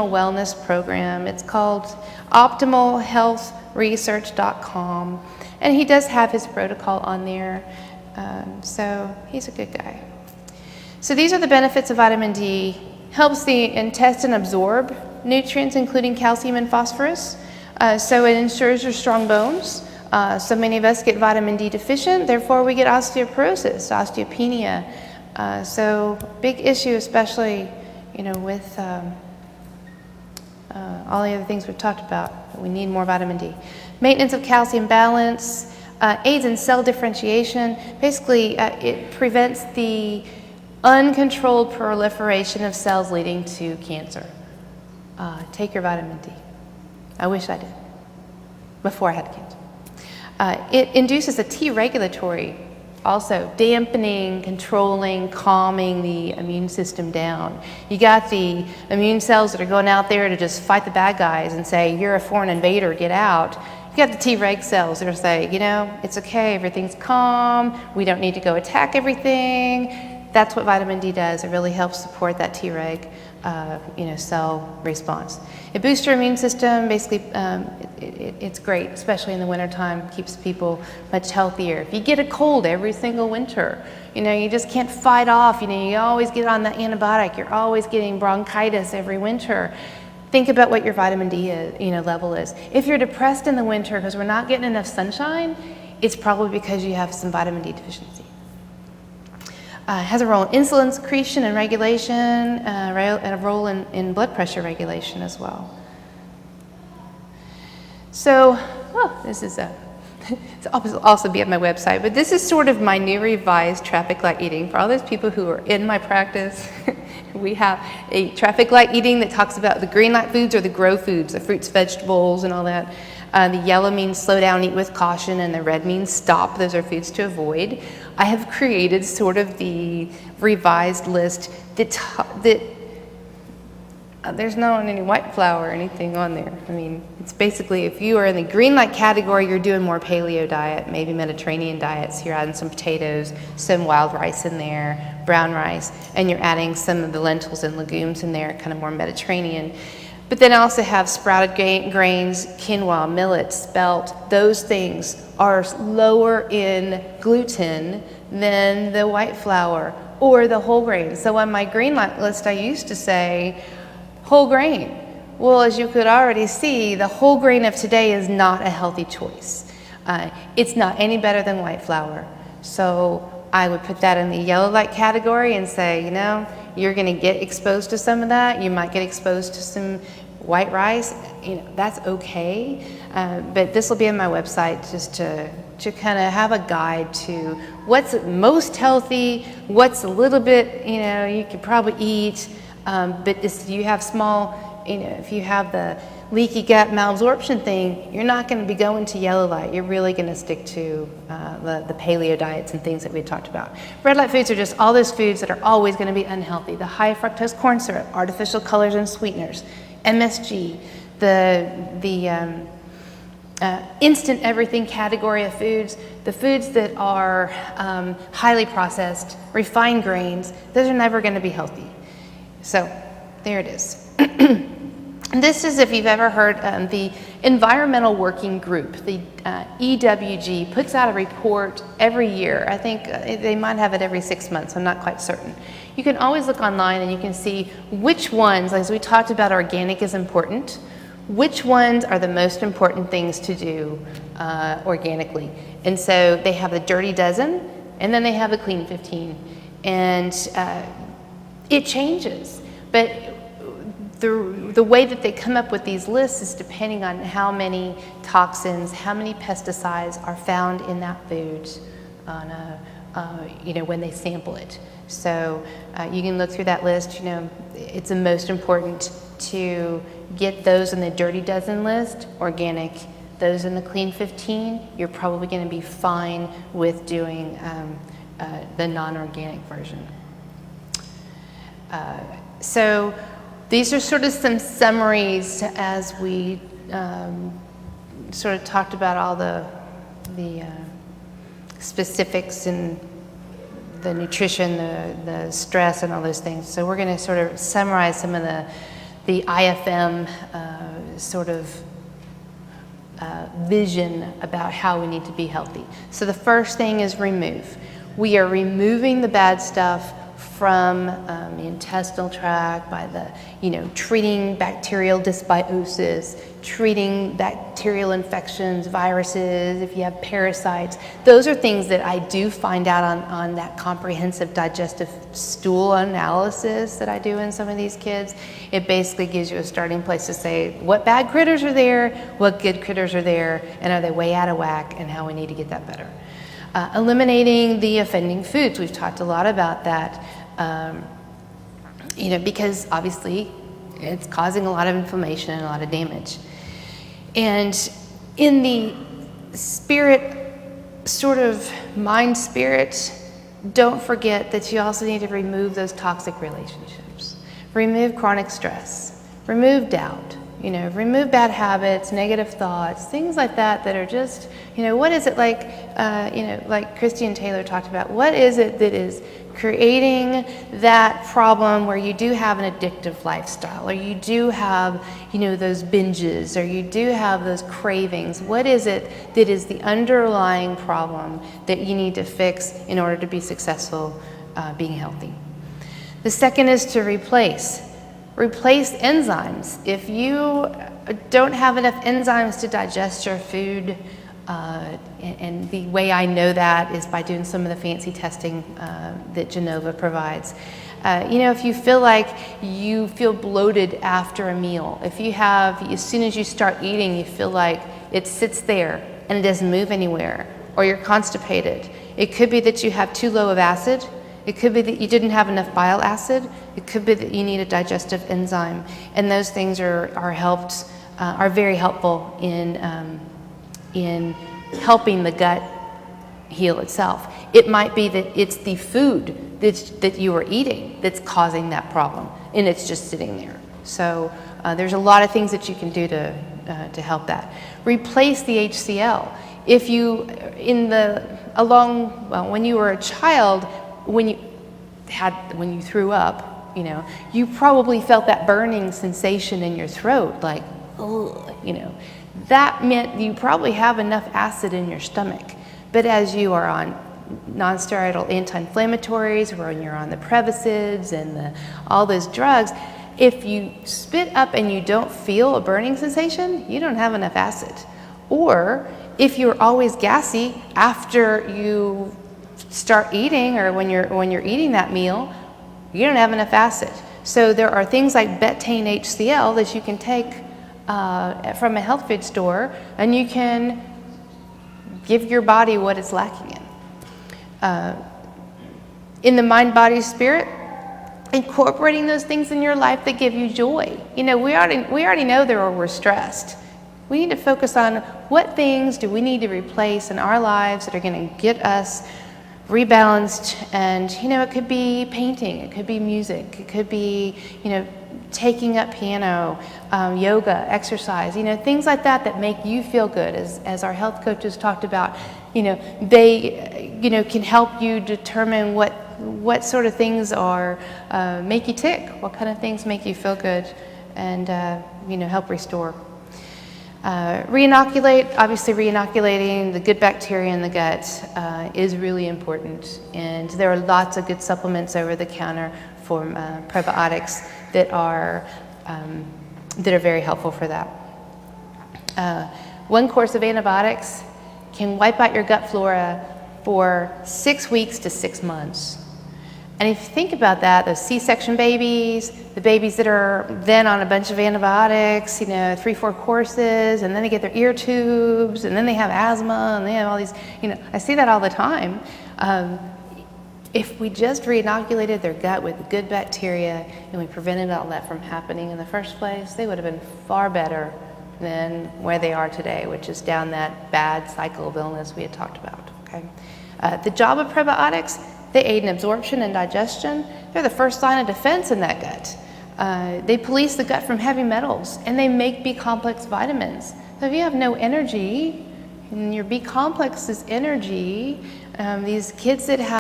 wellness program. It's called optimalhealthresearch.com, and he does have his protocol on there, so he's a good guy. So these are the benefits of vitamin D. Helps the intestine absorb nutrients, including calcium and phosphorus, so it ensures your strong bones. So many of us get vitamin D deficient, therefore we get osteoporosis, osteopenia. So big issue, especially with all the other things we've talked about. We need more vitamin D. Maintenance of calcium balance, aids in cell differentiation. Basically, it prevents the uncontrolled proliferation of cells leading to cancer. Take your vitamin D. I wish I did, before I had cancer. It induces a T regulatory, also dampening, controlling, calming the immune system down. You got the immune cells that are going out there to just fight the bad guys and say, you're a foreign invader, get out. You got the T reg cells that are saying, it's okay, everything's calm, we don't need to go attack everything. That's what vitamin D does. It really helps support that T reg cell response. It boosts your immune system. Basically, it's great, especially in the wintertime, keeps people much healthier. If you get a cold every single winter, you just can't fight off, you always get on the antibiotic, you're always getting bronchitis every winter. Think about what your vitamin D level is. If you're depressed in the winter because we're not getting enough sunshine, it's probably because you have some vitamin D deficiency. Has a role in insulin secretion and regulation, and a role in blood pressure regulation as well. So, this is it's also be at my website, but this is sort of my new revised traffic light eating. For all those people who are in my practice, we have a traffic light eating that talks about the green light foods or the grow foods, the fruits, vegetables, and all that. The yellow means slow down, eat with caution, and the red means stop. Those are foods to avoid. I have created sort of the revised list that there's not any white flour or anything on there. I mean, it's basically if you are in the green light category, you're doing more paleo diet, maybe Mediterranean diets. You're adding some potatoes, some wild rice in there, brown rice, and you're adding some of the lentils and legumes in there, kind of more Mediterranean. But then I also have sprouted grains, quinoa, millet, spelt. Those things are lower in gluten than the white flour or the whole grain. So on my green light list, I used to say whole grain. Well, as you could already see, the whole grain of today is not a healthy choice. It's not any better than white flour. So I would put that in the yellow light category and say, you're going to get exposed to some of that. You might get exposed to some white rice. That's okay. But this will be on my website just to kind of have a guide to what's most healthy, what's a little bit, you could probably eat. But if you have if you have the leaky gut malabsorption thing, you're not going to be going to yellow light. You're really going to stick to the paleo diets and things that we talked about. Red light foods are just all those foods that are always going to be unhealthy. The high fructose corn syrup, artificial colors and sweeteners, MSG, the instant everything category of foods, the foods that are highly processed, refined grains, those are never going to be healthy. So there it is. This is, if you've ever heard, the Environmental Working Group, the EWG, puts out a report every year. I think they might have it every 6 months. I'm not quite certain. You can always look online and you can see which ones, as we talked about, organic is important, which ones are the most important things to do organically. And so they have the Dirty Dozen, and then they have the Clean 15. And it changes. But the way that they come up with these lists is depending on how many toxins, how many pesticides are found in that food on when they sample it. So you can look through that list. It's the most important to get those in the Dirty Dozen list, organic. Those in the Clean 15, you're probably going to be fine with doing the non-organic version. So these are sort of some summaries as we sort of talked about all the specifics and the nutrition, the stress and all those things. So we're going to sort of summarize some of the IFM sort of vision about how we need to be healthy. So the first thing is remove. We are removing the bad stuff from the intestinal tract by the, treating bacterial dysbiosis, treating bacterial infections, viruses, if you have parasites. Those are things that I do find out on that comprehensive digestive stool analysis that I do in some of these kids. It basically gives you a starting place to say what bad critters are there, what good critters are there, and are they way out of whack, and how we need to get that better. Eliminating the offending foods. We've talked a lot about that, because obviously it's causing a lot of inflammation and a lot of damage. And in the spirit, sort of mind spirit, don't forget that you also need to remove those toxic relationships. Remove chronic stress. Remove doubt. Remove bad habits, negative thoughts, things like that are just, what is it like, like Christian Taylor talked about, what is it that is creating that problem where you do have an addictive lifestyle, or you do have, those binges, or you do have those cravings? What is it that is the underlying problem that you need to fix in order to be successful being healthy? The second is to replace enzymes. If you don't have enough enzymes to digest your food, and the way I know that is by doing some of the fancy testing that Genova provides. If you feel like you feel bloated after a meal, if you have, as soon as you start eating, you feel like it sits there and it doesn't move anywhere, or you're constipated, it could be that you have too low of acid. It could be that you didn't have enough bile acid. It could be that you need a digestive enzyme, and those things are very helpful in helping the gut heal itself. It might be that it's the food that you are eating that's causing that problem, and it's just sitting there. So there's a lot of things that you can do to help that. Replace the HCl. If you when you were a child, when you threw up, you probably felt that burning sensation in your throat, like, oh, that meant you probably have enough acid in your stomach. But as you are on non-steroidal anti-inflammatories, or when you're on the Previcids and all those drugs, if you spit up and you don't feel a burning sensation, you don't have enough acid. Or if you're always gassy after you start eating, or when you're eating that meal, you don't have enough acid. So there are things like betaine HCl that you can take from a health food store, and you can give your body what it's lacking in the mind, body, spirit, incorporating those things in your life that give you joy. We already know that we're stressed. We need to focus on what things do we need to replace in our lives that are going to get us rebalanced. And it could be painting, it could be music, it could be taking up piano, yoga, exercise, things like that make you feel good. As our health coaches talked about, they can help you determine what sort of things are make you tick, what kind of things make you feel good, and help restore. Reinoculate. Obviously, reinoculating the good bacteria in the gut is really important, and there are lots of good supplements over the counter for probiotics that are very helpful for that. One course of antibiotics can wipe out your gut flora for 6 weeks to 6 months. And if you think about that, those C-section babies, the babies that are then on a bunch of antibiotics, 3-4 courses, and then they get their ear tubes, and then they have asthma, and they have all these, I see that all the time. If we just reinoculated their gut with good bacteria and we prevented all that from happening in the first place, they would have been far better than where they are today, which is down that bad cycle of illness we had talked about. Okay, the job of probiotics: they aid in absorption and digestion. They're the first line of defense in that gut. They police the gut from heavy metals, and they make B-complex vitamins. So if you have no energy, and your B-complex is energy, these kids that have